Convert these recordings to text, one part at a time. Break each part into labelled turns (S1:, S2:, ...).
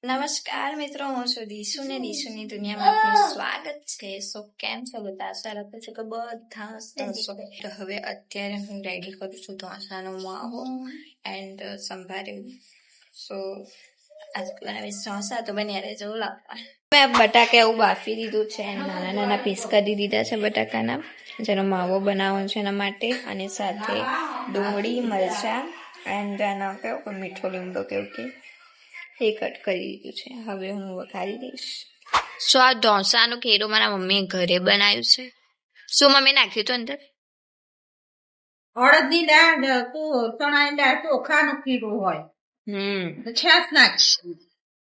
S1: નમસ્કાર મિત્રો, હું છું દીશુ ને દીશુની દુનિયામાં આપનું સ્વાગત છે. સો કેમ છો બધા? આશા રાખું છું કે બધા હશો. તો હવે અત્યારે હું રેડી કરું છું ઢોસાનો માવો એન્ડ સંભાર્યું. સો આજ બનાવીશ ઢોસા, તો બન્યા રહેજો. લાવવા મેં બટાકા એવું બાફી દીધું છે, નાના નાના પીસ કરી દીધા છે બટાકાના, જેનો માવો બનાવવાનો છે એના માટે. અને સાથે ડુંગળી, મરચા એન્ડ એનો કેવું મીઠો લીમડો કેવું કે એ કટ કરી દીધું છે. હવે હું વઘારી દઈશ. સો આ ઢોસાનો કેરો મારા મમ્મીએ ઘરે બનાવ્યું છે. શું મમ્મી નાખ્યું હતું અંદર?
S2: અડદની દાળ, ચણાની દાળ, ચોખાનો ખીરો હોય. છાશ નાખી.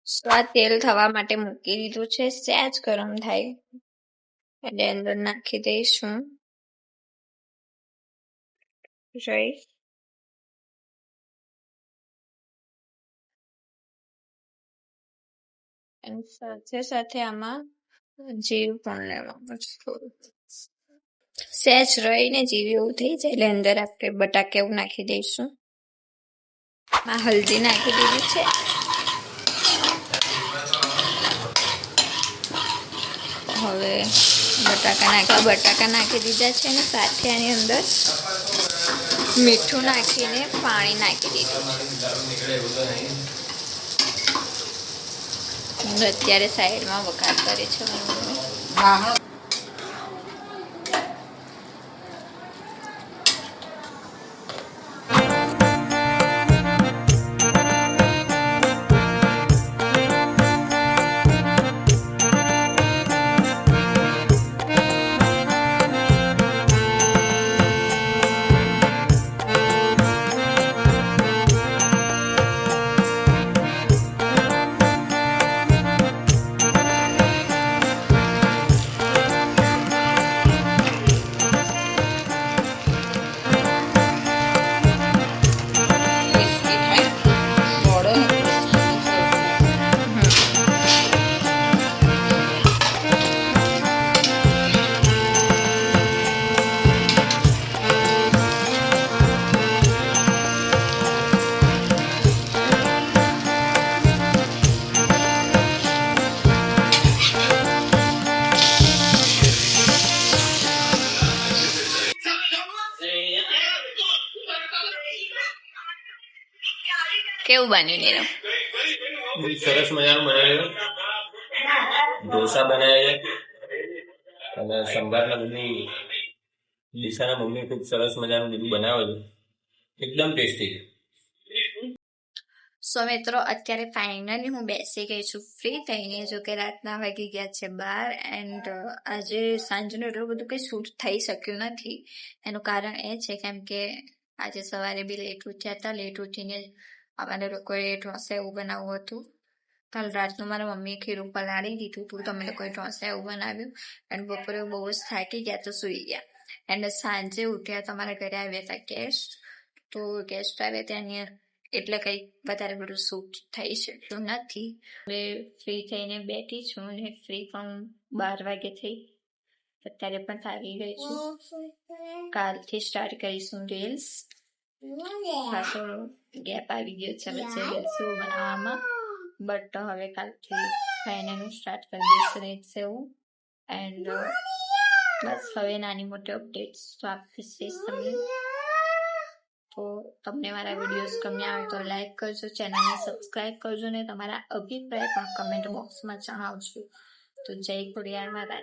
S1: સો આ તેલ થવા માટે મૂકી દીધું છે, સહેજ ગરમ થાય એટલે અંદર નાખી દઈશું. જોઈ સાથે સાથે આમાં જીરું પણ લેવાનું છે થોડું. સહેજ રહીને જીરું એવું થઈ જાય એટલે અંદર આપણે બટાકા એવું નાખી દઈશું. આ હલ્દી નાખી દીધી છે. હવે બટાકા નાખી દીધા છે અને સાથે આની અંદર મીઠું નાખીને પાણી નાખી દીધું છે. અત્યારે સાઈડમાં વઘાર કરે છે મારી મમ્મી. કેવું બન્યું નીરવ?
S3: સરસ મજાનું બનાવ્યું. ઢોસા બનાવ્યા અને સંભારના બધી દિશાના મમ્મી ખૂબ સરસ મજાનું બધું બનાવેલું, એકદમ ટેસ્ટી.
S1: સો મિત્રો, અત્યારે ફાઇનલી હું બેસી ગઈ છું ફ્રી થઈને. જો કે રાતના વાગી ગયા છે 12 એન્ડ આજે સાંજનું એટલું બધું કંઈ શૂટ થઈ શક્યું નથી. એનું કારણ એ છે કેમ કે આજે સવારે બી લેટ ઉઠ્યા હતા. લેટ ઉઠીને અમારે લોકોએ ઢોસા એવું બનાવવું હતું. કાલ રાતનું મારા મમ્મીએ ખીરું પલાળી દીધું હતું, તો અમે લોકોએ ઢોસા એવું બનાવ્યું. એન્ડ બપોરે બહુ જ થાકી ગયા તો સૂઈ ગયા. એન્ડ સાંજે ઉઠ્યા તો અમારા ઘરે આવ્યા હતા ગેસ્ટ. તો ગેસ્ટ આવ્યા ત્યાંની એટલે કંઈ વધારે બધું શૂટ થઈ શક્યું નથી. હવે ફ્રી થઈને બેઠી છું અને ફ્રી પણ 12 વાગે થઈ. અત્યારે પણ થાકી ગઈ છું. કાલથી સ્ટાર્ટ કરીશું રીલ્સ. ખાસો ગેપ આવી ગયો છે વચ્ચે રીલ્સો બનાવવામાં, બટ હવે કાલથી ફાઇનલ સ્ટાર્ટ કરી દઈશું રીલ્સ એવું. એન્ડ બસ હવે નાની મોટી અપડેટ્સ તો આપીશ તમને. તો તમને મારા વિડીયોઝ ગમ્યા હોય તો લાઈક કરજો, ચેનલને સબસ્ક્રાઈબ કરજો ને તમારા અભિપ્રાય પણ કમેન્ટ બોક્સમાં જણાવજો. તો જય ખોડિયાર માતા.